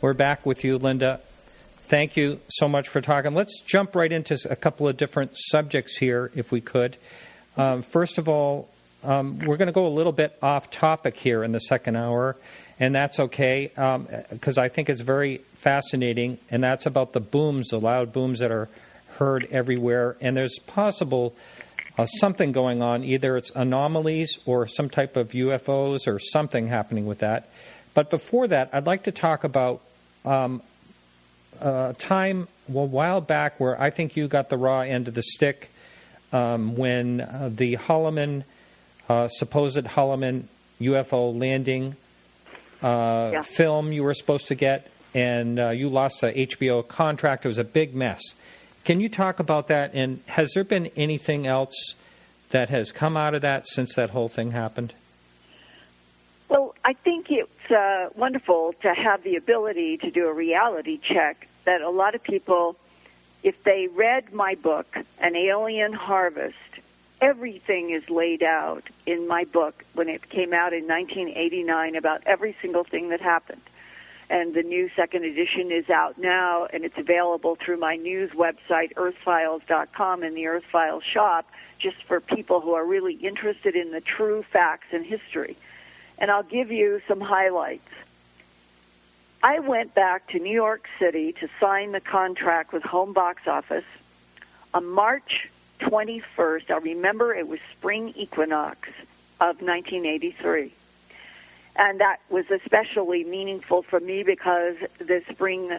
We're back with you, Linda. Thank you so much for talking. Let's jump right into a couple of different subjects here, if we could. First of all, we're going to go a little bit off topic here in the second hour, and that's okay, because I think it's very fascinating, and that's about the booms, the loud booms that are heard everywhere. And there's possible something going on. Either it's anomalies or some type of UFOs or something happening with that. But before that, I'd like to talk about a time a while back where I think you got the raw end of the stick when the Holloman, supposed Holloman UFO landing film you were supposed to get, and you lost the HBO contract. It was a big mess. Can you talk about that, and has there been anything else that has come out of that since that whole thing happened? Well, I think it's wonderful to have the ability to do a reality check that a lot of people, if they read my book, An Alien Harvest, everything is laid out in my book when it came out in 1989 about every single thing that happened. And the new second edition is out now, and it's available through my news website, earthfiles.com, in the Earth Files shop, just for people who are really interested in the true facts and history. And I'll give you some highlights. I went back to New York City to sign the contract with Home Box Office on March 21st. I remember it was spring equinox of 1983. And that was especially meaningful for me because the spring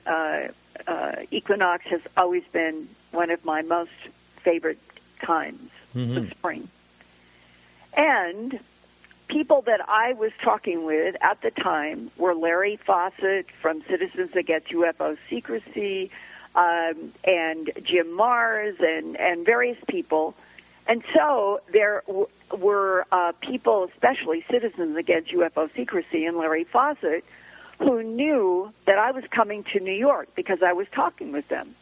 equinox has always been one of my most favorite times, the spring. And people that I was talking with at the time were Larry Fawcett from Citizens Against UFO Secrecy, and Jim Mars, and various people. And so there were people, especially Citizens Against UFO Secrecy and Larry Fawcett, who knew that I was coming to New York because I was talking with them.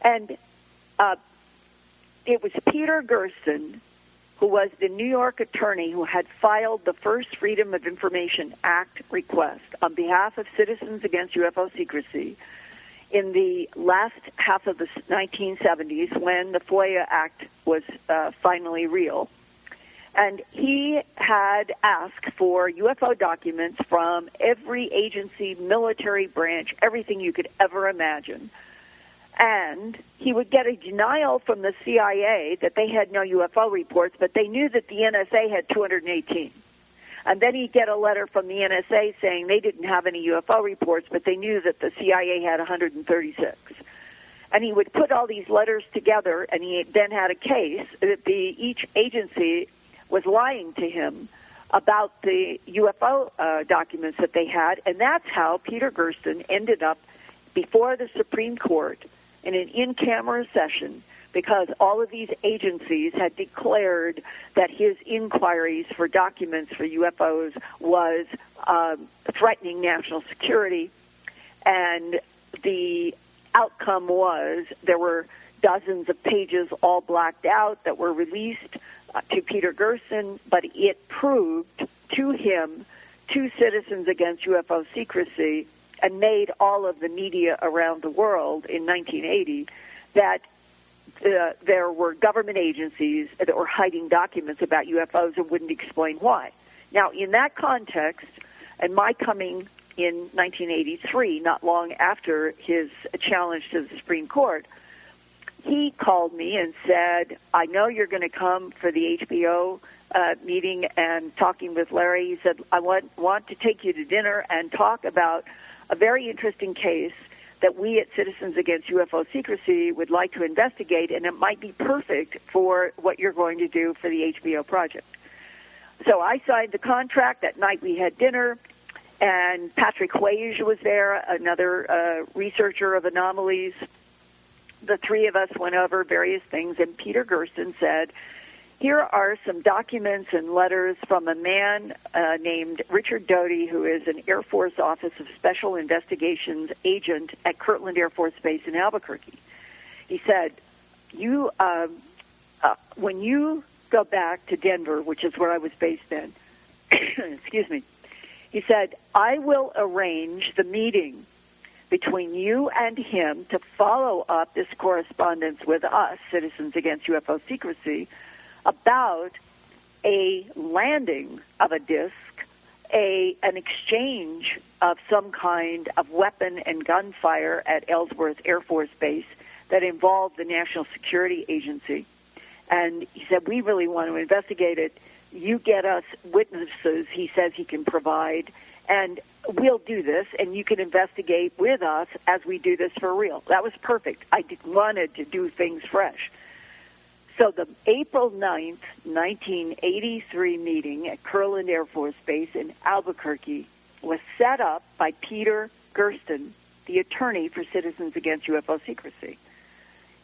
And it was Peter Gersten, who was the New York attorney who had filed the first Freedom of Information Act request on behalf of Citizens Against UFO Secrecy in the last half of the 1970s when the FOIA Act was finally real. And he had asked for UFO documents from every agency, military branch, everything you could ever imagine. And he would get a denial from the CIA that they had no UFO reports, but they knew that the NSA had 218. And then he'd get a letter from the NSA saying they didn't have any UFO reports, but they knew that the CIA had 136. And he would put all these letters together, and he then had a case that each agency was lying to him about the UFO documents that they had. And that's how Peter Gersten ended up before the Supreme Court in an in-camera session, because all of these agencies had declared that his inquiries for documents for UFOs was threatening national security. And the outcome was there were dozens of pages all blacked out that were released to Peter Gersten, but it proved to him, to Citizens Against UFO Secrecy, and made all of the media around the world in 1980 that there were government agencies that were hiding documents about UFOs and wouldn't explain why. Now, in that context, and my coming in 1983, not long after his challenge to the Supreme Court, he called me and said, I know you're going to come for the HBO meeting and talking with Larry. He said, I want to take you to dinner and talk about a very interesting case that we at Citizens Against UFO Secrecy would like to investigate, and it might be perfect for what you're going to do for the HBO project. So I signed the contract. That night we had dinner, and Patrick Huage was there, another researcher of anomalies. The three of us went over various things, and Peter Gersten said, here are some documents and letters from a man named Richard Doty, who is an Air Force Office of Special Investigations agent at Kirtland Air Force Base in Albuquerque. He said, when you go back to Denver, which is where I was based then, excuse me, he said, I will arrange the meeting between you and him to follow up this correspondence with us, Citizens Against UFO Secrecy, about a landing of a disc, an exchange of some kind of weapon and gunfire at Ellsworth Air Force Base that involved the National Security Agency. And he said, we really want to investigate it. You get us witnesses he says he can provide, and we'll do this, and you can investigate with us as we do this for real. That was perfect. I wanted to do things fresh. So the April 9th, 1983 meeting at Kurland Air Force Base in Albuquerque was set up by Peter Gersten, the attorney for Citizens Against UFO Secrecy.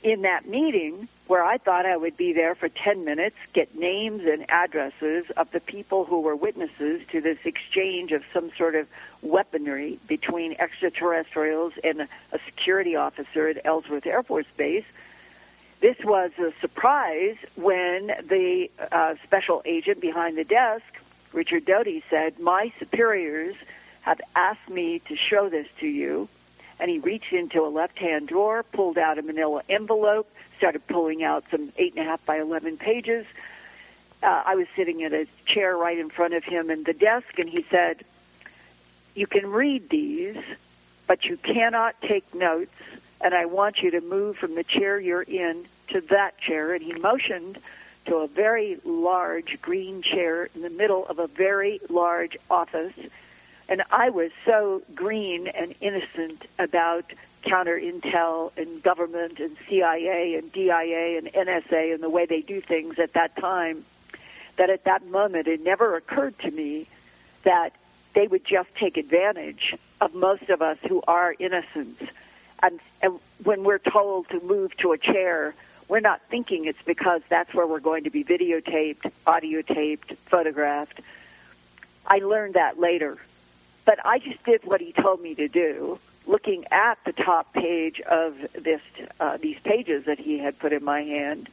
In that meeting, where I thought I would be there for 10 minutes, get names and addresses of the people who were witnesses to this exchange of some sort of weaponry between extraterrestrials and a security officer at Ellsworth Air Force Base, this was a surprise when the special agent behind the desk, Richard Doty, said, my superiors have asked me to show this to you. And he reached into a left-hand drawer, pulled out a manila envelope, started pulling out some 8.5 by 11 pages. I was sitting at a chair right in front of him and the desk, and he said, you can read these, but you cannot take notes, and I want you to move from the chair you're in to that chair. And he motioned to a very large green chair in the middle of a very large office. And I was so green and innocent about counter-intel and government and CIA and DIA and NSA and the way they do things at that time, that at that moment it never occurred to me that they would just take advantage of most of us who are innocent. And when we're told to move to a chair, we're not thinking it's because that's where we're going to be videotaped, audio taped, photographed. I learned that later. But I just did what he told me to do, looking at the top page of these pages that he had put in my hand,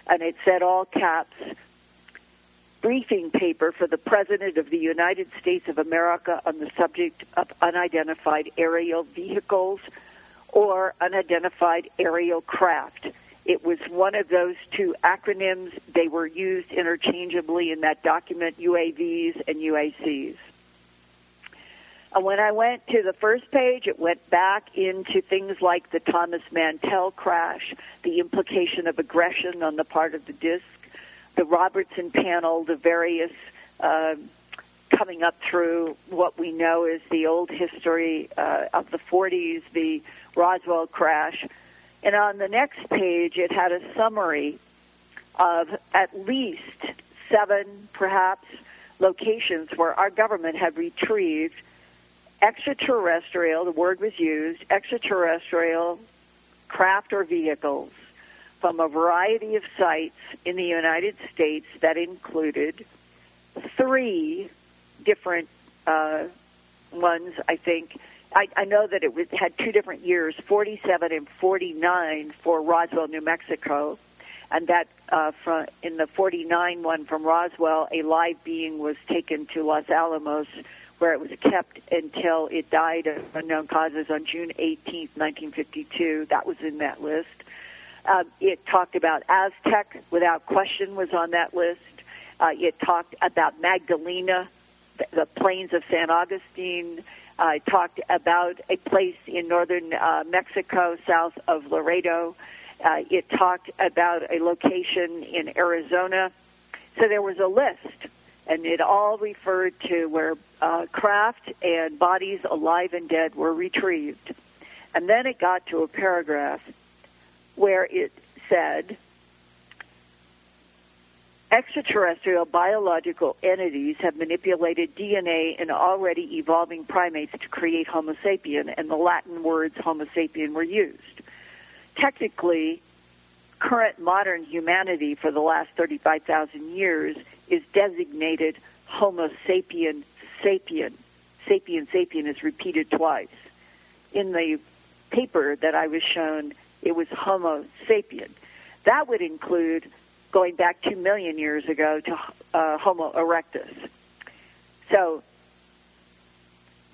and it said all caps, briefing paper for the President of the United States of America on the subject of unidentified aerial vehicles or unidentified aerial craft. It was one of those two acronyms. They were used interchangeably in that document, UAVs and UACs. And when I went to the first page, it went back into things like the Thomas Mantell crash, the implication of aggression on the part of the disc, the Robertson panel, the various coming up through what we know is the old history of the 40s, the Roswell crash. And on the next page, it had a summary of at least 7, perhaps, locations where our government had retrieved extraterrestrial, the word was used, extraterrestrial craft or vehicles from a variety of sites in the United States that included 3 different ones, I think. I know that it had 2 different years, 47 and 49 for Roswell, New Mexico, and that in the 49 one from Roswell, a live being was taken to Los Alamos, where it was kept until it died of unknown causes on June 18th, 1952. That was in that list. It talked about Aztec, without question, was on that list. It talked about Magdalena, the plains of San Augustine. It talked about a place in northern Mexico, south of Laredo. It talked about a location in Arizona. So there was a list, and it all referred to where craft and bodies, alive and dead, were retrieved. And then it got to a paragraph where it said, extraterrestrial biological entities have manipulated DNA in already evolving primates to create Homo sapien, and the Latin words Homo sapien were used. Technically, current modern humanity for the last 35,000 years is designated Homo sapien sapien. Sapien sapien is repeated twice. In the paper that I was shown, it was Homo sapien. That would include going back 2 million years ago to Homo erectus. So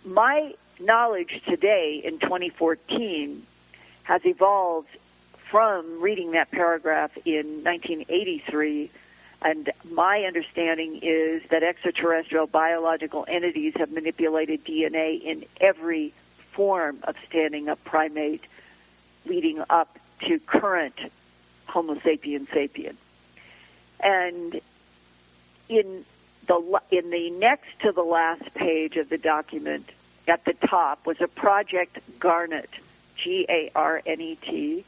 my knowledge today in 2014 has evolved from reading that paragraph in 1983, and my understanding is that extraterrestrial biological entities have manipulated DNA in every form of standing-up primate leading up to current Homo sapiens sapien. And in the next to the last page of the document, at the top, was a Project Garnet, Garnet,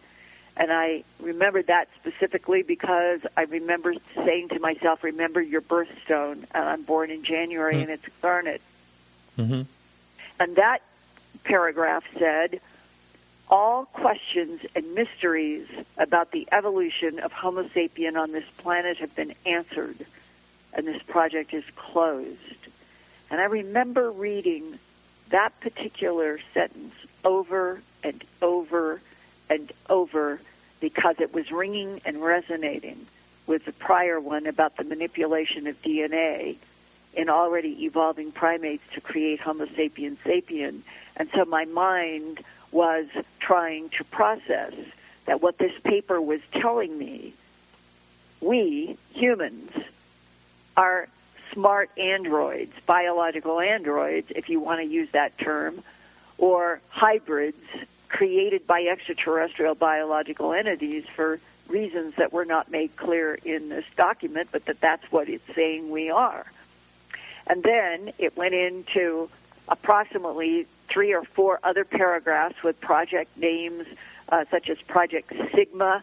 and I remember that specifically because I remember saying to myself, remember your birthstone. I'm born in January, and it's Garnet. Mm-hmm. And that paragraph said, all questions and mysteries about the evolution of Homo sapien on this planet have been answered, and this project is closed. And I remember reading that particular sentence over and over and over because it was ringing and resonating with the prior one about the manipulation of DNA in already evolving primates to create Homo sapiens sapien. And so my mind was trying to process that what this paper was telling me, we, humans, are smart androids, biological androids, if you want to use that term, or hybrids created by extraterrestrial biological entities for reasons that were not made clear in this document, but that's what it's saying we are. And then it went into approximately 3 or 4 other paragraphs with project names such as Project Sigma,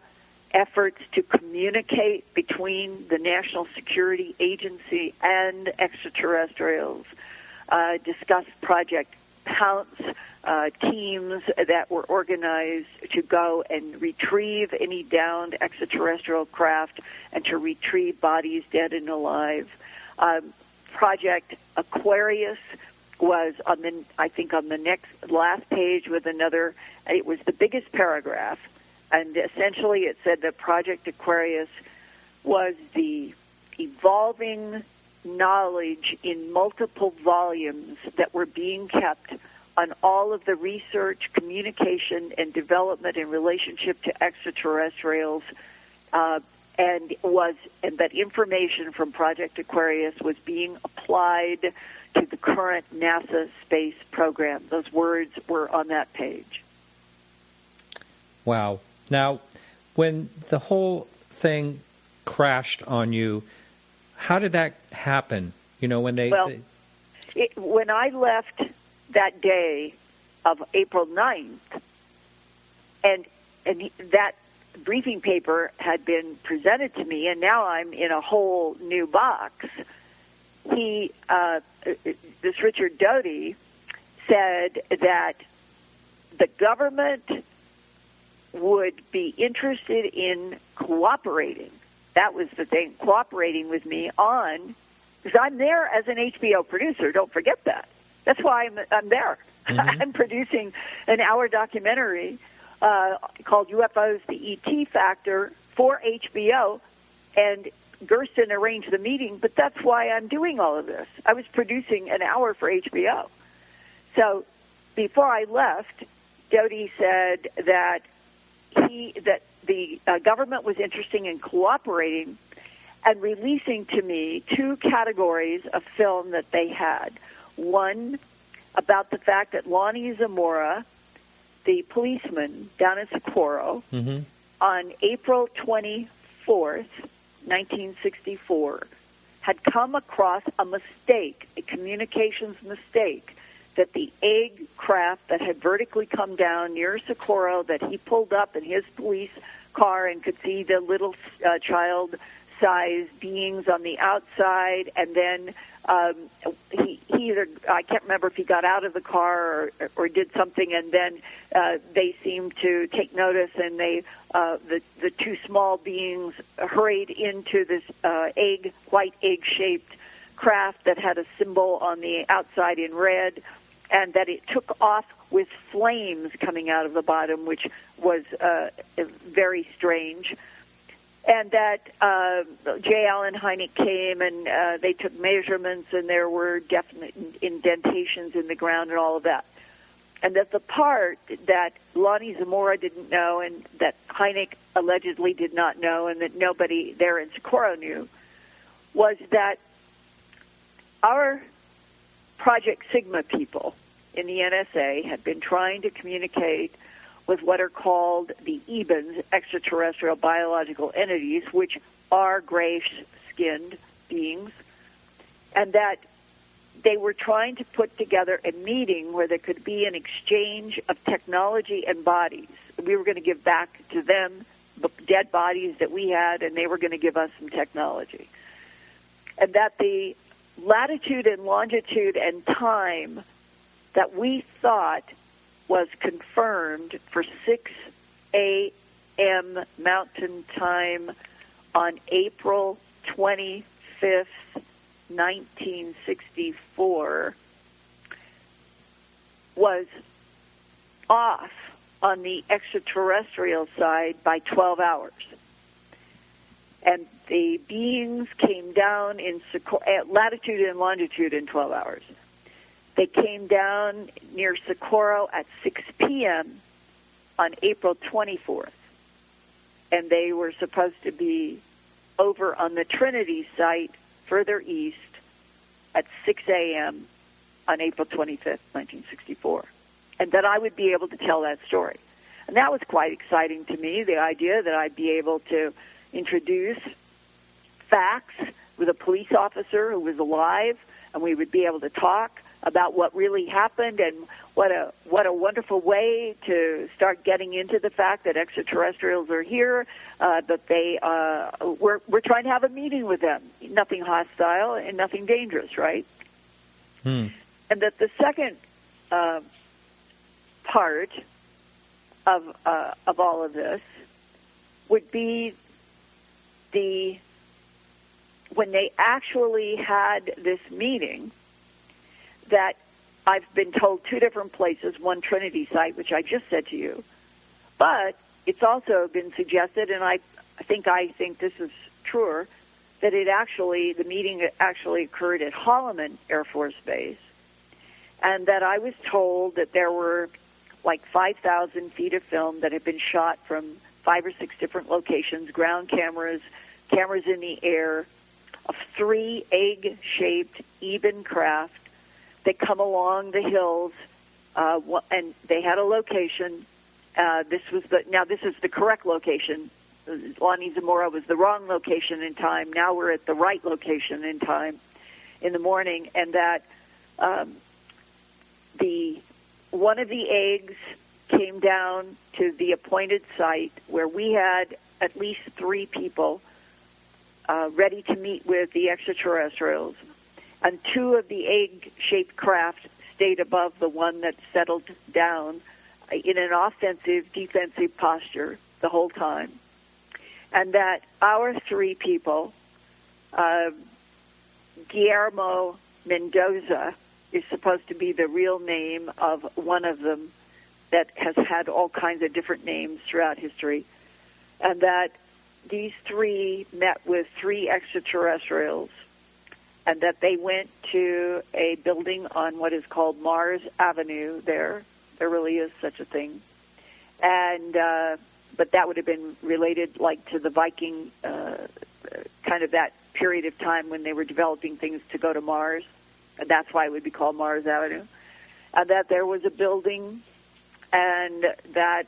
efforts to communicate between the National Security Agency and extraterrestrials, discussed Project Pounce, teams that were organized to go and retrieve any downed extraterrestrial craft and to retrieve bodies dead and alive. Project Aquarius was on the last page with another. It was the biggest paragraph, and essentially it said that Project Aquarius was the evolving knowledge in multiple volumes that were being kept on all of the research, communication, and development in relationship to extraterrestrials, and that information from Project Aquarius was being applied to the current NASA space program. Those words were on that page. Wow. Now, when the whole thing crashed on you, how did that happen? You know, when when I left that day of April 9th, and that briefing paper had been presented to me, and now I'm in a whole new box. This Richard Doty said that the government would be interested in cooperating. That was the thing, cooperating with me on, because I'm there as an HBO producer. Don't forget that. That's why I'm there. Mm-hmm. I'm producing an hour documentary called UFOs, the ET Factor for HBO, and Gersten arranged the meeting, but that's why I'm doing all of this. I was producing an hour for HBO. So before I left, Doty said that the government was interested in cooperating and releasing to me 2 categories of film that they had. One about the fact that Lonnie Zamora, the policeman down in Socorro, mm-hmm. on April 24th, 1964, had come across a mistake, a communications mistake, that the egg craft that had vertically come down near Socorro, that he pulled up in his police car and could see the little child-sized beings on the outside, and then he either, I can't remember if he got out of the car or did something, and then they seemed to take notice, and the 2 small beings hurried into this white egg-shaped craft that had a symbol on the outside in red, and that it took off with flames coming out of the bottom, which was very strange. And that J. Allen Hynek came, and they took measurements, and there were definite indentations in the ground and all of that. And that the part that Lonnie Zamora didn't know and that Hynek allegedly did not know and that nobody there in Socorro knew was that our Project Sigma people in the NSA had been trying to communicate with what are called the EBENs, extraterrestrial biological entities, which are gray-skinned beings, and that they were trying to put together a meeting where there could be an exchange of technology and bodies. We were going to give back to them the dead bodies that we had, and they were going to give us some technology. And that the latitude and longitude and time that we thought was confirmed for 6 a.m. Mountain Time on April 25th, 1964, was off on the extraterrestrial side by 12 hours. And the beings came down in latitude and longitude in 12 hours. They came down near Socorro at 6 p.m. on April 24th. And they were supposed to be over on the Trinity site further east at 6 a.m. on April 25th, 1964. And that I would be able to tell that story. And that was quite exciting to me, the idea that I'd be able to introduce facts with a police officer who was alive, and we would be able to talk about what really happened and what a wonderful way to start getting into the fact that extraterrestrials are here, that we're trying to have a meeting with them. Nothing hostile and nothing dangerous, right? And that the second part of all of this would be when they actually had this meeting, that I've been told 2 different places, one Trinity site, which I just said to you, but it's also been suggested, and I think this is truer, that the meeting actually occurred at Holloman Air Force Base, and that I was told that there were like 5,000 feet of film that had been shot from 5 or 6 different locations, ground cameras, cameras in the air, of 3 egg-shaped EBEN craft that come along the hills, and they had a location. This is the correct location. Lonnie Zamora was the wrong location in time. Now we're at the right location in time in the morning, and that one of the eggs came down to the appointed site where we had at least 3 people ready to meet with the extraterrestrials. And 2 of the egg-shaped craft stayed above the one that settled down in an offensive-defensive posture the whole time. And that our 3 people, Guillermo Mendoza is supposed to be the real name of one of them that has had all kinds of different names throughout history, and that these 3 met with 3 extraterrestrials, and that they went to a building on what is called Mars Avenue there. There really is such a thing. And but that would have been related like to the Viking, kind of that period of time when they were developing things to go to Mars. And that's why it would be called Mars Avenue. And that there was a building, and that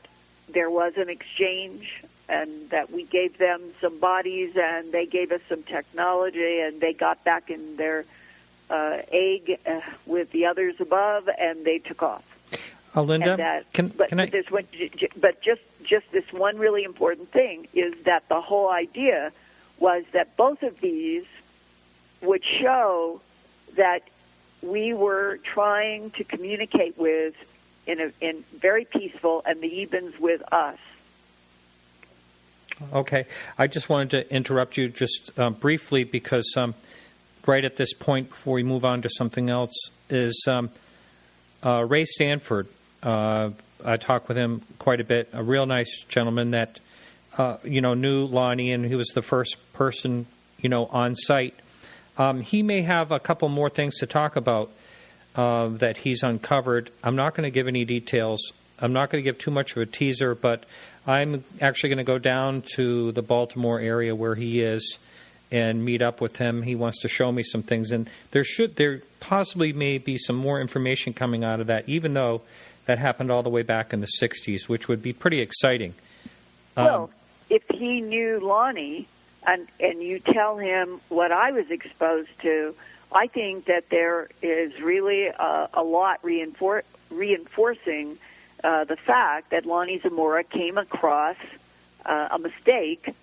there was an exchange, and that we gave them some bodies, and they gave us some technology, and they got back in their egg with the others above, and they took off. Linda, but just this one really important thing is that the whole idea was that both of these would show that we were trying to communicate with in very peaceful, and the EBENs with us. Okay. I just wanted to interrupt you just briefly because right at this point, before we move on to something else, is Ray Stanford. I talked with him quite a bit, a real nice gentleman that, knew Lonnie, and he was the first person, on site. He may have a couple more things to talk about. that he's uncovered. I'm not going to give any details. I'm not going to give too much of a teaser, but I'm actually going to go down to the Baltimore area where he is and meet up with him. He wants to show me some things, and there possibly may be some more information coming out of that, even though that happened all the way back in the 60s, which would be pretty exciting. Well, if he knew Lonnie and you tell him what I was exposed to, I think that there is really a lot reinforcing the fact that Lonnie Zamora came across a mistake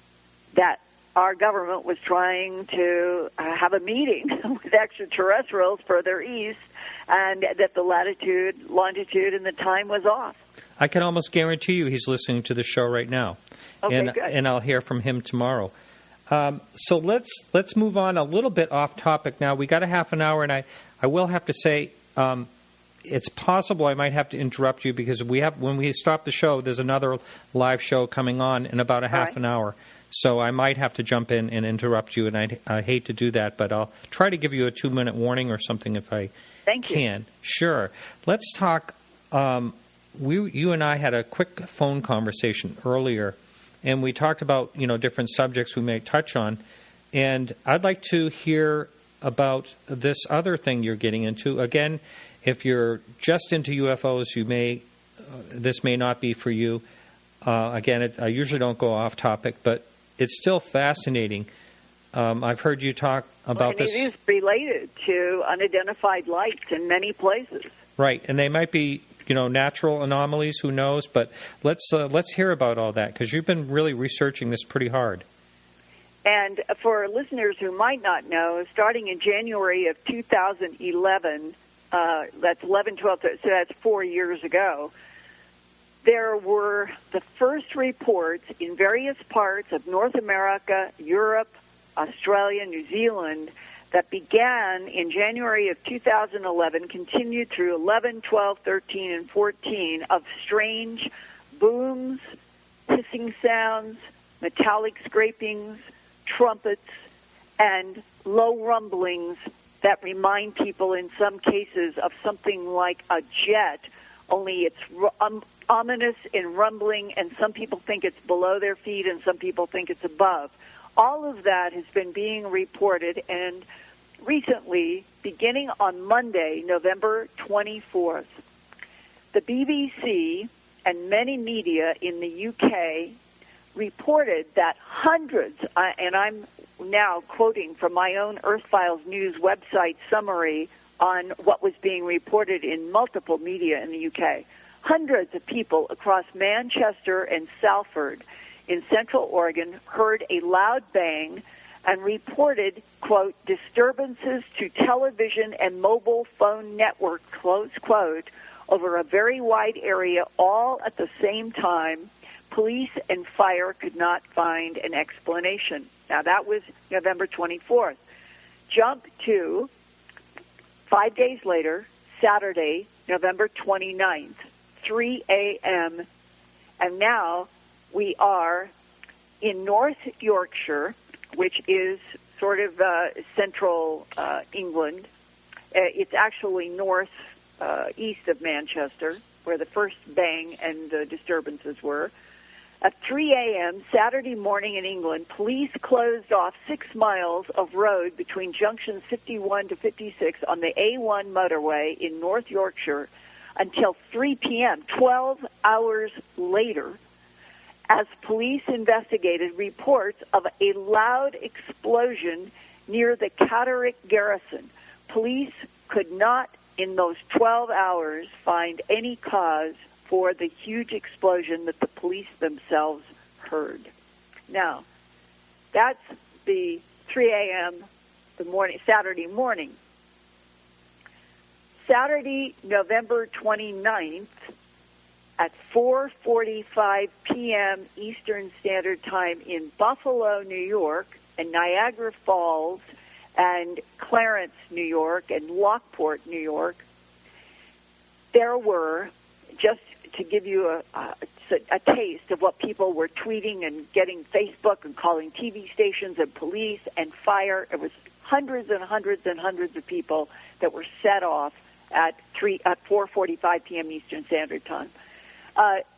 that our government was trying to have a meeting with extraterrestrials further east, and that the latitude, longitude, and the time was off. I can almost guarantee you he's listening to the show right now. Okay, good. And I'll hear from him tomorrow. So let's move on a little bit off topic now. We got a half an hour, and I will have to say it's possible I might have to interrupt you because when we stop the show, there's another live show coming on in about a half an hour. So I might have to jump in and interrupt you, and I hate to do that, but I'll try to give you a 2-minute warning or something if I can. Sure. Let's talk. You and I had a quick phone conversation earlier, and we talked about different subjects we may touch on, and I'd like to hear about this other thing you're getting into. Again, if you're just into UFOs, this may not be for you. Again, I usually don't go off topic, but it's still fascinating. I've heard you talk about this. It is related to unidentified lights in many places. Right, and they might be, natural anomalies. Who knows? But let's hear about all that because you've been really researching this pretty hard. And for listeners who might not know, starting in January of 2011, that's 11, 12, so that's 4 years ago. There were the first reports in various parts of North America, Europe, Australia, New Zealand that began in January of 2011, continued through 11, 12, 13, and 14 of strange booms, hissing sounds, metallic scrapings, trumpets, and low rumblings that remind people in some cases of something like a jet, only it's ominous and rumbling, and some people think it's below their feet and some people think it's above. All of that has been being reported, and recently, beginning on Monday, November 24th, the BBC and many media in the UK reported that hundreds, and I'm now quoting from my own Earth Files News website summary on what was being reported in multiple media in the UK, hundreds of people across Manchester and Salford in Central Oregon heard a loud bang and reported, quote, disturbances to television and mobile phone network, close quote, over a very wide area all at the same time. Police and fire could not find an explanation. Now, that was November 24th. Jump to 5 days later, Saturday, November 29th, 3 a.m., and now we are in North Yorkshire, which is sort of central England. It's actually east of Manchester, where the first bang and the disturbances were. At 3 a.m. Saturday morning in England, police closed off 6 miles of road between junctions 51 to 56 on the A1 motorway in North Yorkshire until 3 p.m., 12 hours later, as police investigated reports of a loud explosion near the Catterick garrison. Police could not, in those 12 hours, find any cause for the huge explosion that the police themselves heard. Now, that's the 3 a.m. Saturday morning. Saturday, November 29th, at 4:45 p.m. Eastern Standard Time in Buffalo, New York, and Niagara Falls, and Clarence, New York, and Lockport, New York, there were, just to give you a taste of what people were tweeting and getting Facebook and calling TV stations and police and fire, it was hundreds and hundreds and hundreds of people that were set off at 4:45 p.m. Eastern Standard Time.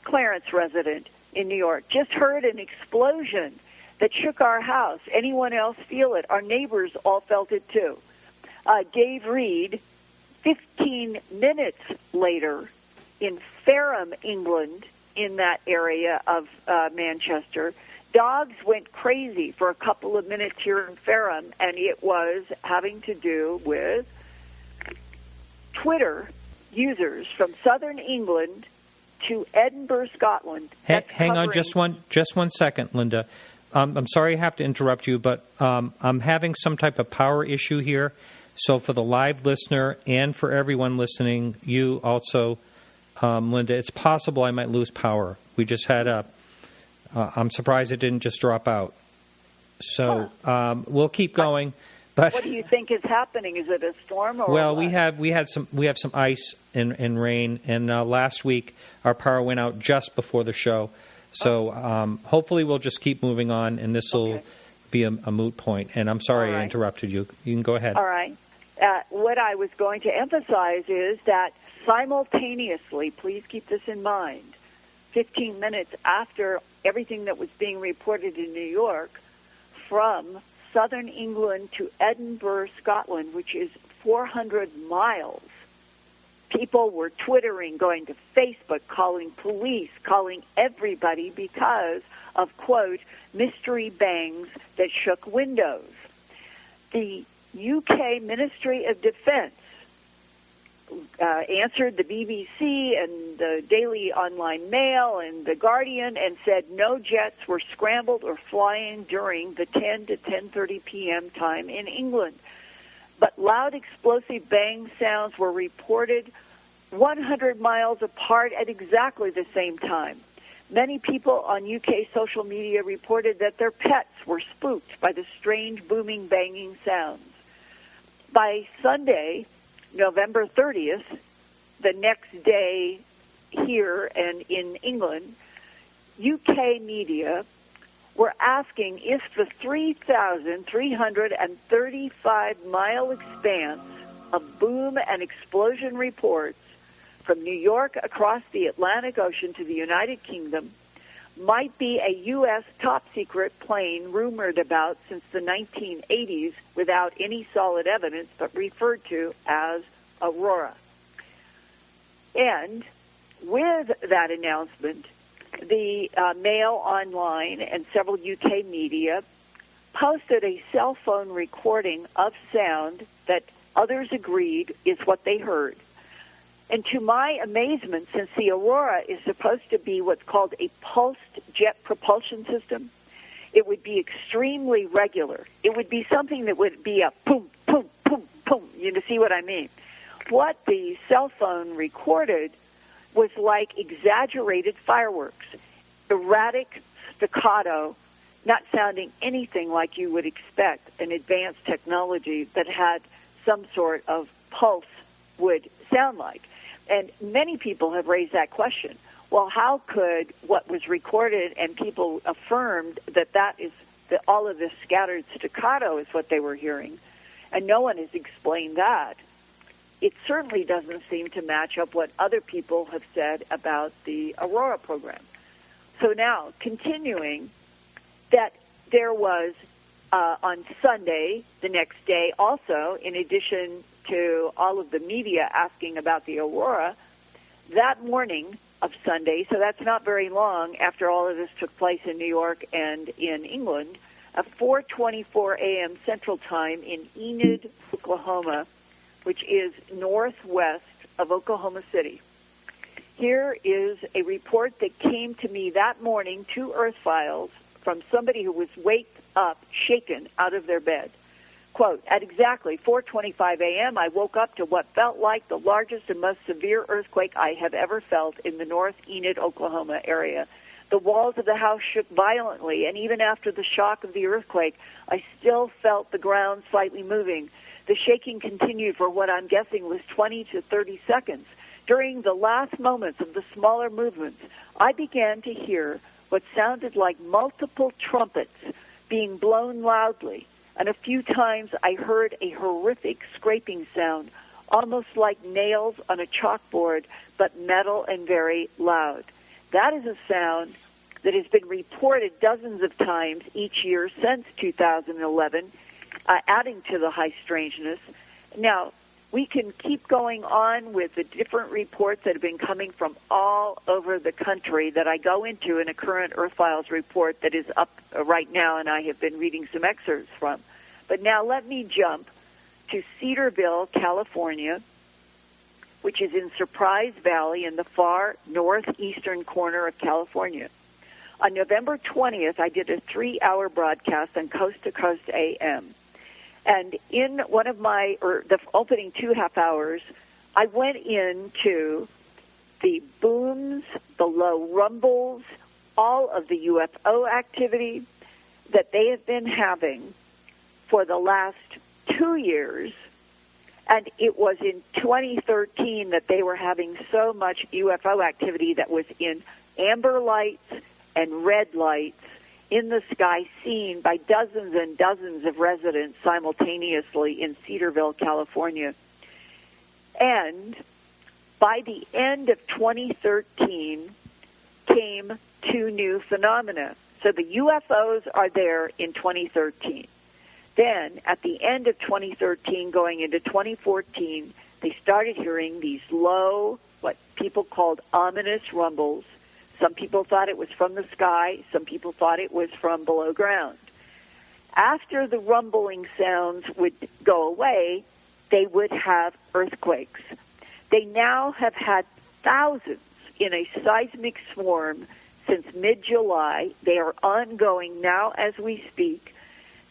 Clarence, resident in New York, just heard an explosion that shook our house. Anyone else feel it? Our neighbors all felt it too. Dave Reed, 15 minutes later, in Fareham, England, in that area of Manchester, dogs went crazy for a couple of minutes here in Fareham, and it was having to do with Twitter users from southern England to Edinburgh, Scotland. Hang on just one second, Linda. I'm sorry I have to interrupt you, but I'm having some type of power issue here. So for the live listener and for everyone listening, you also, Linda, it's possible I might lose power. We just had I'm surprised it didn't just drop out. So we'll keep going. But what do you think is happening? Is it a storm or well, what? we have some ice and rain, and last week our power went out just before the show. So hopefully we'll just keep moving on, and this will be a moot point. And I'm sorry I interrupted you. You can go ahead. All right. What I was going to emphasize is that simultaneously, please keep this in mind, 15 minutes after everything that was being reported in New York, from southern England to Edinburgh, Scotland, which is 400 miles, people were twittering, going to Facebook, calling police, calling everybody because of, quote, mystery bangs that shook windows. The UK Ministry of Defense answered the BBC and the Daily Online Mail and the Guardian and said no jets were scrambled or flying during the 10 to 10:30 p.m. time in England. But loud explosive bang sounds were reported 100 miles apart at exactly the same time. Many people on UK social media reported that their pets were spooked by the strange booming, banging sounds. By Sunday, November 30th, the next day here and in England, UK media were asking if the 3,335-mile expanse of boom and explosion reports from New York across the Atlantic Ocean to the United Kingdom might be a U.S. top-secret plane rumored about since the 1980s without any solid evidence, but referred to as Aurora. And with that announcement, the Mail Online and several UK media posted a cell phone recording of sound that others agreed is what they heard. And to my amazement, since the Aurora is supposed to be what's called a pulsed jet propulsion system, it would be extremely regular. It would be something that would be a boom, boom, boom, boom. You see what I mean? What the cell phone recorded was like exaggerated fireworks, erratic staccato, not sounding anything like you would expect an advanced technology that had some sort of pulse would sound like. And many people have raised that question. Well, how could what was recorded and people affirmed that all of this scattered staccato is what they were hearing, and no one has explained that. It certainly doesn't seem to match up what other people have said about the Aurora program. So now, continuing, that there was on Sunday, the next day, also, in addition to all of the media asking about the Aurora, that morning of Sunday, so that's not very long after all of this took place in New York and in England, at 4:24 a.m. Central Time in Enid, Oklahoma, which is northwest of Oklahoma City. Here is a report that came to me that morning, to Earth Files, from somebody who was waked up, shaken out of their bed. Quote, at exactly 4:25 a.m., I woke up to what felt like the largest and most severe earthquake I have ever felt in the North Enid, Oklahoma area. The walls of the house shook violently, and even after the shock of the earthquake, I still felt the ground slightly moving. The shaking continued for what I'm guessing was 20 to 30 seconds. During the last moments of the smaller movements, I began to hear what sounded like multiple trumpets being blown loudly. And a few times I heard a horrific scraping sound, almost like nails on a chalkboard, but metal and very loud. That is a sound that has been reported dozens of times each year since 2011, adding to the high strangeness. Now, we can keep going on with the different reports that have been coming from all over the country that I go into in a current Earth Files report that is up right now, and I have been reading some excerpts from. But now let me jump to Cedarville, California, which is in Surprise Valley in the far northeastern corner of California. On November 20th, I did a 3-hour broadcast on Coast to Coast AM. And in one of the opening 2.5 hours, I went into the booms, the low rumbles, all of the UFO activity that they have been having for the last 2 years. And it was in 2013 that they were having so much UFO activity that was in amber lights and red lights in the sky, seen by dozens and dozens of residents simultaneously in Cedarville, California. And by the end of 2013 came 2 new phenomena. So the UFOs are there in 2013. Then, at the end of 2013, going into 2014, they started hearing these low, what people called ominous rumbles. Some people thought it was from the sky. Some people thought it was from below ground. After the rumbling sounds would go away, they would have earthquakes. They now have had thousands in a seismic swarm since mid-July. They are ongoing now as we speak.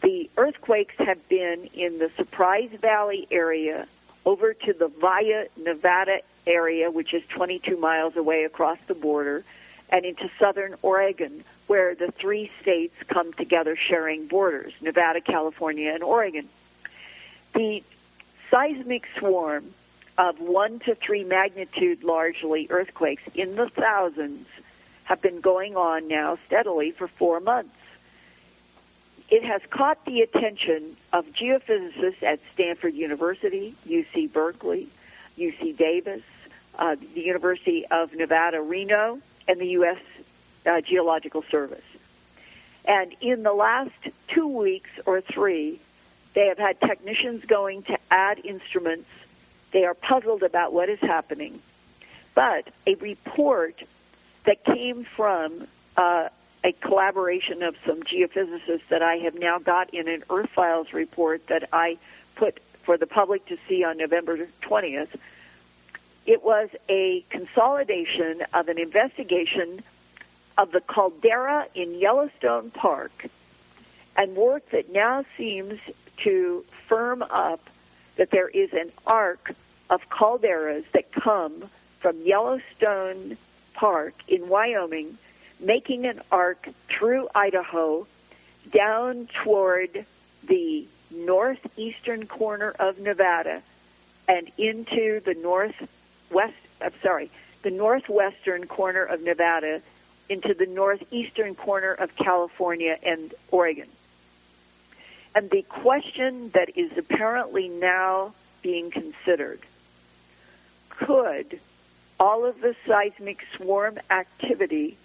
The earthquakes have been in the Surprise Valley area over to the Via Nevada area, which is 22 miles away across the border, and into southern Oregon, where the 3 states come together sharing borders, Nevada, California, and Oregon. The seismic swarm of 1 to 3 magnitude, largely earthquakes in the thousands, have been going on now steadily for 4 months. It has caught the attention of geophysicists at Stanford University, UC Berkeley, UC Davis, the University of Nevada, Reno, and the U.S. Geological Service. And in the last 2 weeks or 3, they have had technicians going to add instruments. They are puzzled about what is happening. But a report that came from a collaboration of some geophysicists that I have now got in an Earth Files report that I put for the public to see on November 20th, it was a consolidation of an investigation of the caldera in Yellowstone Park and work that now seems to firm up that there is an arc of calderas that come from Yellowstone Park in Wyoming, making an arc through Idaho down toward the northeastern corner of Nevada and into the northwestern corner of Nevada, into the northeastern corner of California and Oregon. And the question that is apparently now being considered, could all of the seismic swarm activity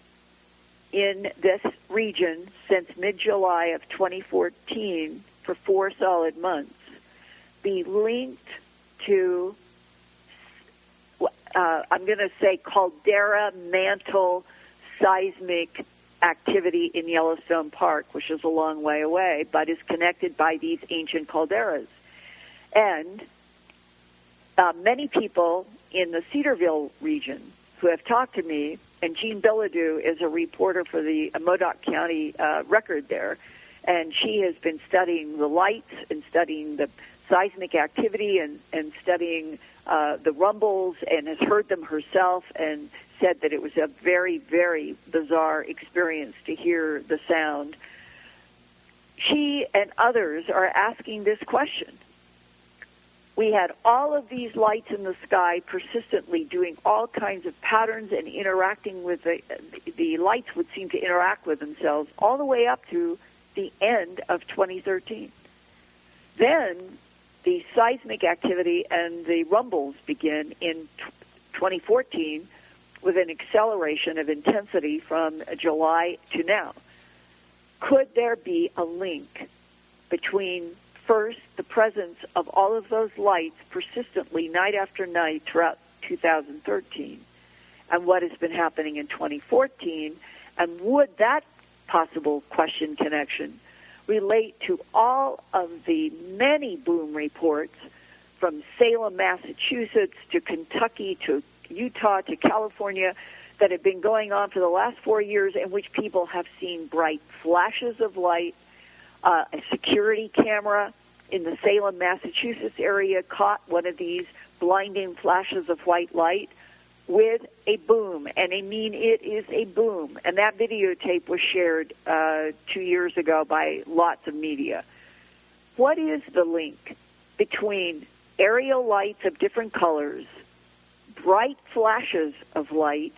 in this region since mid-July of 2014 for 4 solid months be linked to, I'm going to say, caldera mantle seismic activity in Yellowstone Park, which is a long way away, but is connected by these ancient calderas. And many people in the Cedarville region who have talked to me, and Jean Bilodeau is a reporter for the Modoc County Record there, and she has been studying the lights and studying the seismic activity and studying the rumbles and has heard them herself and said that it was a very, very bizarre experience to hear the sound. She and others are asking this question. We had all of these lights in the sky persistently doing all kinds of patterns and interacting with the lights would seem to interact with themselves all the way up to the end of 2013. Then the seismic activity and the rumbles begin in 2014 with an acceleration of intensity from July to now. Could there be a link between, first, the presence of all of those lights persistently night after night throughout 2013 and what has been happening in 2014, and would that possible question connection relate to all of the many boom reports from Salem, Massachusetts, to Kentucky, to Utah, to California that have been going on for the last 4 years, in which people have seen bright flashes of light? A security camera in the Salem, Massachusetts area caught one of these blinding flashes of white light with a boom, and I mean it is a boom. And that videotape was shared 2 years ago by lots of media. What is the link between aerial lights of different colors, bright flashes of light,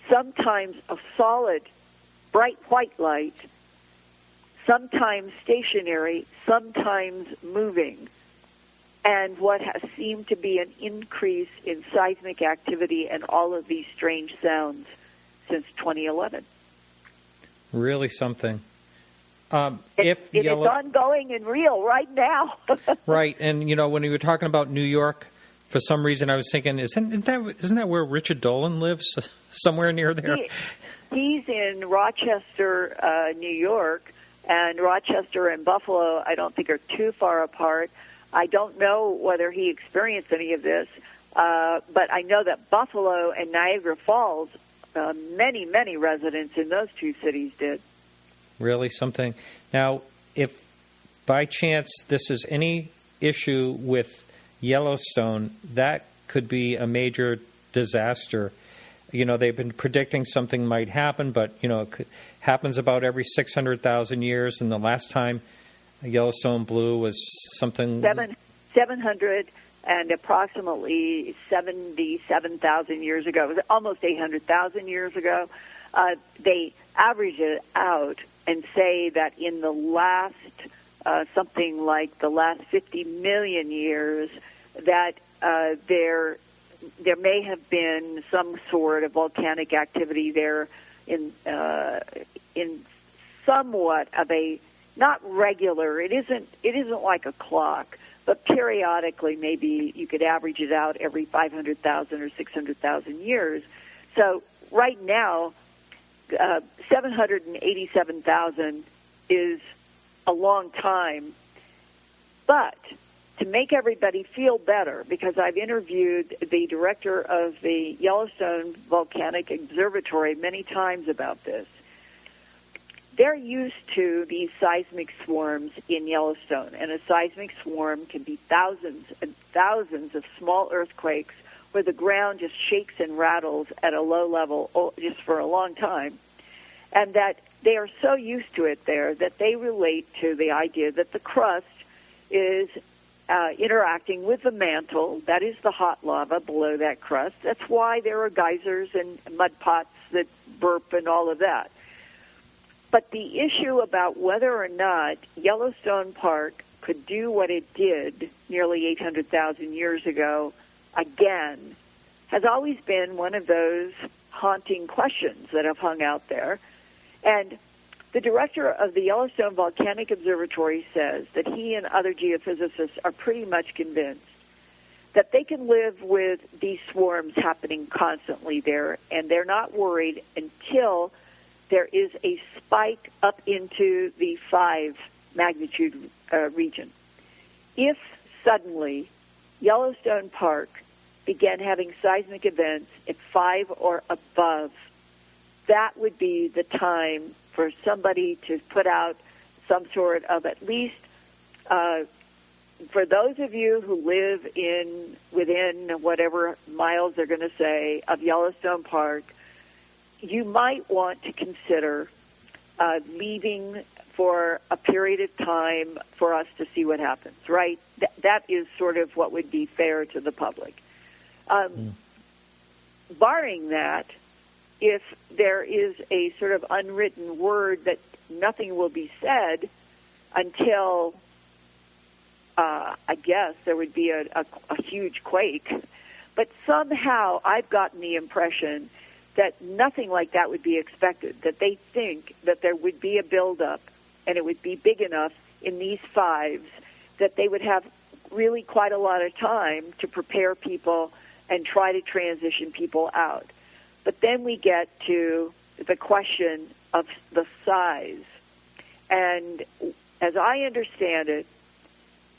sometimes a solid, bright white light, sometimes stationary, sometimes moving, and what has seemed to be an increase in seismic activity and all of these strange sounds since 2011? Really something. It is ongoing and real right now. Right, and when you were talking about New York, for some reason I was thinking, isn't that where Richard Dolan lives? Somewhere near there? He's in Rochester, New York, and Rochester and Buffalo I don't think are too far apart. I don't know whether he experienced any of this, but I know that Buffalo and Niagara Falls, many, many residents in those two cities did. Really something. Now, if by chance this is any issue with Yellowstone, that could be a major disaster. They've been predicting something might happen, but, it happens about every 600,000 years, and the last time Yellowstone blew was something... 700 and approximately 77,000 years ago. It was almost 800,000 years ago. They average it out and say that in the last, something like the last 50 million years, that there may have been some sort of volcanic activity there in somewhat of a, not regular, it isn't like a clock, but periodically maybe you could average it out every 500,000 or 600,000 years. So right now, 787,000 is a long time, but to make everybody feel better, because I've interviewed the director of the Yellowstone Volcanic Observatory many times about this. They're used to these seismic swarms in Yellowstone, and a seismic swarm can be thousands and thousands of small earthquakes where the ground just shakes and rattles at a low level just for a long time, and that they are so used to it there that they relate to the idea that the crust is interacting with the mantle, that is the hot lava below that crust. That's why there are geysers and mud pots that burp and all of that. But the issue about whether or not Yellowstone Park could do what it did nearly 800,000 years ago again has always been one of those haunting questions that have hung out there. And the director of the Yellowstone Volcanic Observatory says that he and other geophysicists are pretty much convinced that they can live with these swarms happening constantly there, and they're not worried until there is a spike up into the 5 magnitude region. If suddenly Yellowstone Park began having seismic events at 5 or above, that would be the time for somebody to put out some sort of, at least for those of you who live within whatever miles they're going to say of Yellowstone Park, you might want to consider leaving for a period of time for us to see what happens, right? That is sort of what would be fair to the public. Barring that, if there is a sort of unwritten word that nothing will be said until I guess there would be a huge quake. But somehow I've gotten the impression that nothing like that would be expected, that they think that there would be a buildup and it would be big enough in these fives that they would have really quite a lot of time to prepare people and try to transition people out. But then we get to the question of the size. And as I understand it,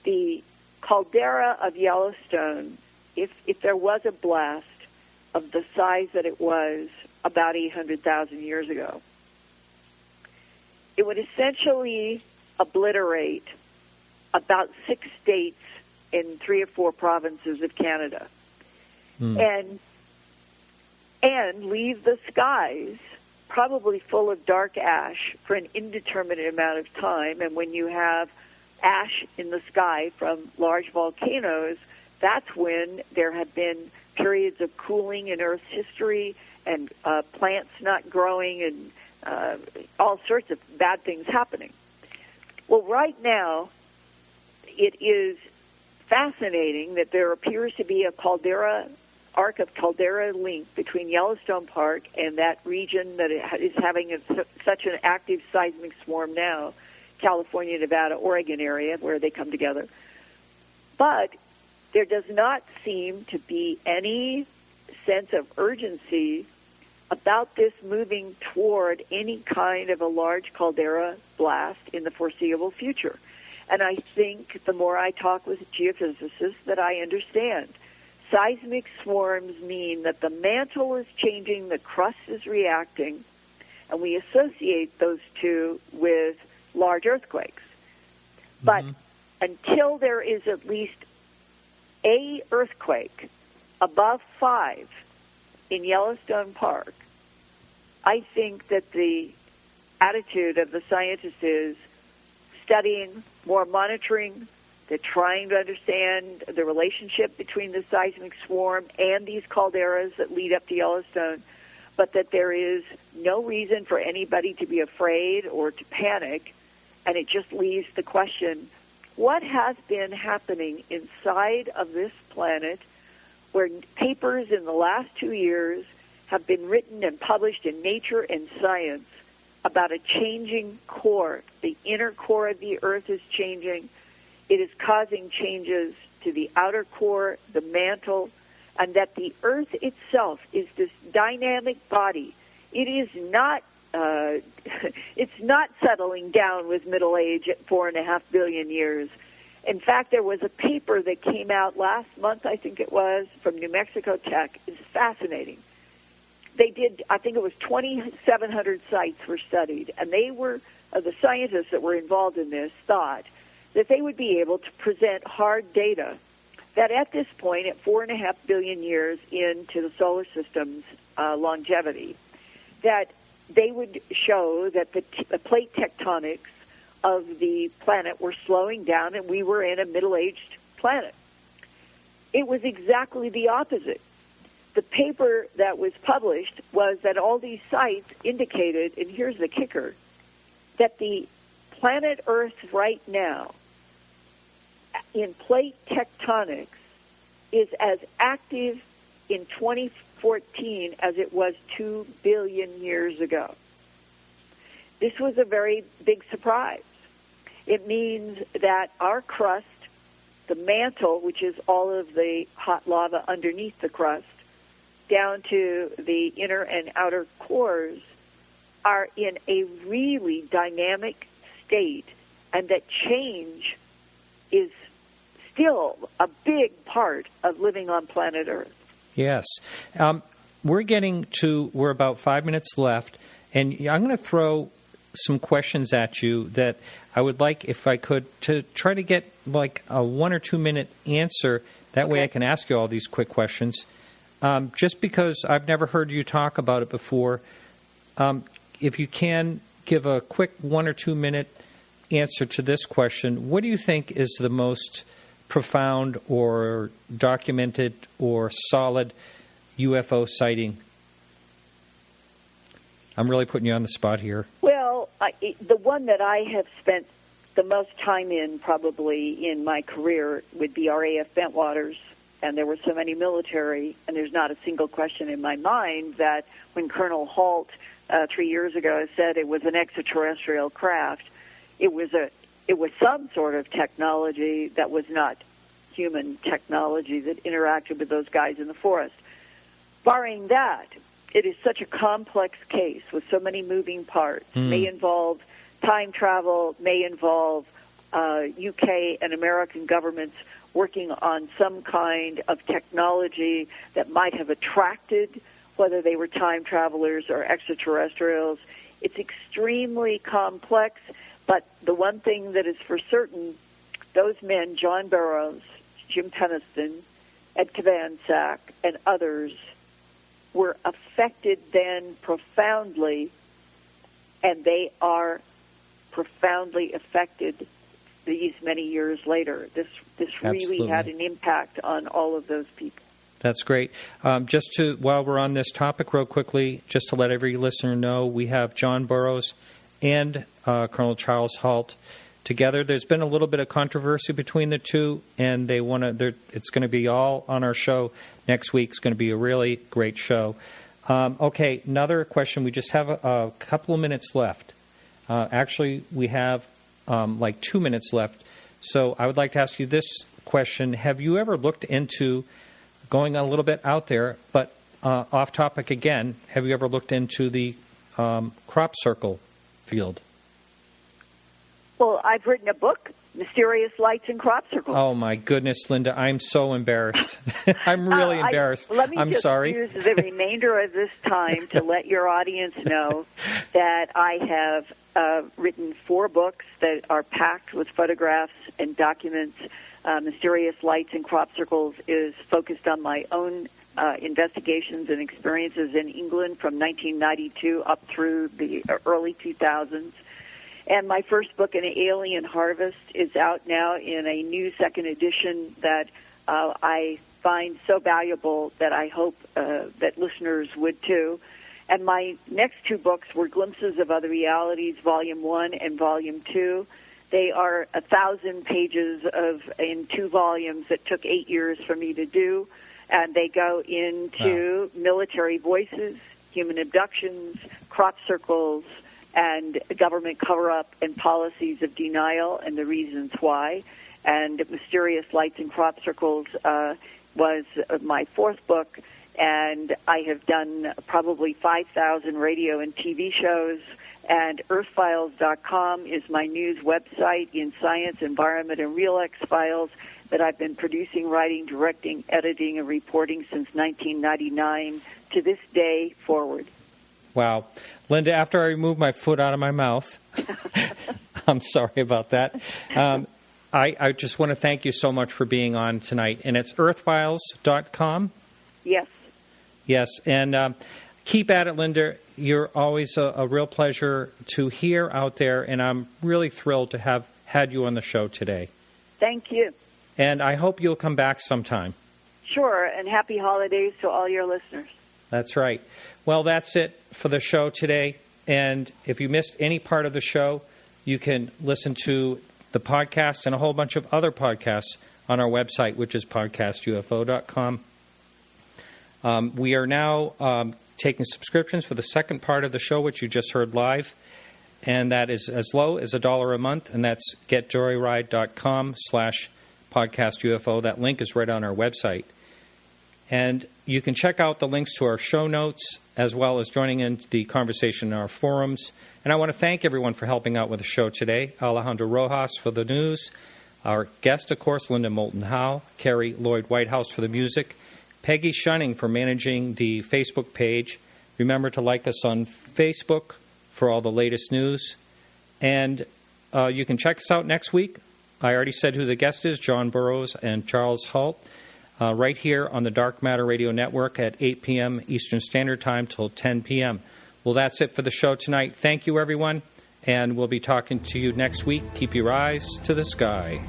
the caldera of Yellowstone, if there was a blast of the size that it was about 800,000 years ago, it would essentially obliterate about 6 states and 3 or 4 provinces of Canada, and leave the skies probably full of dark ash for an indeterminate amount of time. And when you have ash in the sky from large volcanoes, that's when there have been periods of cooling in Earth's history and plants not growing and all sorts of bad things happening. Well, right now, it is fascinating that there appears to be a arc of caldera link between Yellowstone Park and that region that is having such an active seismic swarm now, California, Nevada, Oregon area, where they come together. But there does not seem to be any sense of urgency about this moving toward any kind of a large caldera blast in the foreseeable future. And I think the more I talk with geophysicists that I understand, seismic swarms mean that the mantle is changing, the crust is reacting, and we associate those two with large earthquakes. But until there is at least a earthquake above 5 in Yellowstone Park, I think that the attitude of the scientists is studying, more monitoring. They're trying to understand the relationship between the seismic swarm and these calderas that lead up to Yellowstone, but that there is no reason for anybody to be afraid or to panic, and it just leaves the question, what has been happening inside of this planet where papers in the last 2 years have been written and published in Nature and Science about a changing core. The inner core of the Earth is changing. It is causing changes to the outer core, the mantle, and that the Earth itself is this dynamic body. It is not it's not settling down with middle age at 4.5 billion years. In fact, there was a paper that came out last month, I think it was, from New Mexico Tech. It's fascinating. They did, I think it was 2,700 sites were studied, and they were, the scientists that were involved in this thought that they would be able to present hard data that at this point, at 4.5 billion years into the solar system's longevity, that they would show that the plate tectonics of the planet were slowing down and we were in a middle-aged planet. It was exactly the opposite. The paper that was published was that all these sites indicated, and here's the kicker, that the planet Earth right now in plate tectonics is as active in 2014 as it was 2 billion years ago. This was a very big surprise. It means that our crust, the mantle, which is all of the hot lava underneath the crust, down to the inner and outer cores, are in a really dynamic state, and that change is still a big part of living on planet Earth. Yes. We're about 5 minutes left, and I'm going to throw some questions at you that I would like, if I could, to try to get like a 1 or 2 minute answer. That way I can ask you all these quick questions. Just because I've never heard you talk about it before, if you can give a quick 1 or 2 minute answer to this question, what do you think is the most profound or documented or solid UFO sighting? I'm really putting you on the spot here. Well, the one that I have spent the most time in probably in my career would be RAF Bentwaters, and there were so many military, and there's not a single question in my mind that when Colonel Halt 3 years ago said it was an extraterrestrial craft, it was some sort of technology that was not human technology that interacted with those guys in the forest. Barring that, it is such a complex case with so many moving parts. May involve time travel, may involve UK and American governments working on some kind of technology that might have attracted, whether they were time travelers or extraterrestrials. It's extremely complex, but the one thing that is for certain, those men, John Burroughs, Jim Penniston, Ed Kovansak, and others, were affected then profoundly, and they are profoundly affected these many years later. This really had an impact on all of those people. That's great. While we're on this topic real quickly, just to let every listener know, we have John Burroughs and Colonel Charles Halt together. There's been a little bit of controversy between the two, and it's going to be all on our show next week. It's going to be a really great show. Okay, another question. We just have a couple of minutes left. Actually, we have like 2 minutes left. So I would like to ask you this question. Have you ever looked into, going a little bit out there, but off topic again, have you ever looked into the crop circle field? Well, I've written a book, Mysterious Lights and Crop Circles. Oh, my goodness, Linda, I'm so embarrassed. I'm really embarrassed. I'm sorry. Let me just use the remainder of this time to let your audience know that I have written 4 books that are packed with photographs and documents. Mysterious Lights and Crop Circles is focused on my own investigations and experiences in England from 1992 up through the early 2000s. And my first book, An Alien Harvest, is out now in a new second edition that I find so valuable that I hope that listeners would too. And my next 2 books were Glimpses of Other Realities, Volume 1 and Volume 2. They are 1,000 pages in 2 volumes that took 8 years for me to do. And they go into military voices, human abductions, crop circles, and government cover-up and policies of denial and the reasons why. And Mysterious Lights and Crop Circles was my 4th book, and I have done probably 5,000 radio and TV shows, and earthfiles.com is my news website in science, environment, and real X-Files that I've been producing, writing, directing, editing, and reporting since 1999 to this day forward. Wow. Linda, after I remove my foot out of my mouth, I'm sorry about that. I just want to thank you so much for being on tonight. And it's earthfiles.com? Yes. Yes. And keep at it, Linda. You're always a real pleasure to hear out there, and I'm really thrilled to have had you on the show today. Thank you. And I hope you'll come back sometime. Sure, and happy holidays to all your listeners. That's right. Well, that's it for the show today. And if you missed any part of the show, you can listen to the podcast and a whole bunch of other podcasts on our website, which is podcastufo.com. We are now taking subscriptions for the second part of the show, which you just heard live. And that is as low as $1 a month. And that's getjoyride.com/podcastufo. That link is right on our website. And you can check out the links to our show notes as well as joining in the conversation in our forums. And I want to thank everyone for helping out with the show today. Alejandro Rojas for the news. Our guest, of course, Linda Moulton Howe. Carrie Lloyd Whitehouse for the music. Peggy Shunning for managing the Facebook page. Remember to like us on Facebook for all the latest news. And you can check us out next week. I already said who the guest is, John Burroughs and Charles Halt. Right here on the Dark Matter Radio Network at 8 p.m. Eastern Standard Time till 10 p.m. Well, that's it for the show tonight. Thank you, everyone, and we'll be talking to you next week. Keep your eyes to the sky.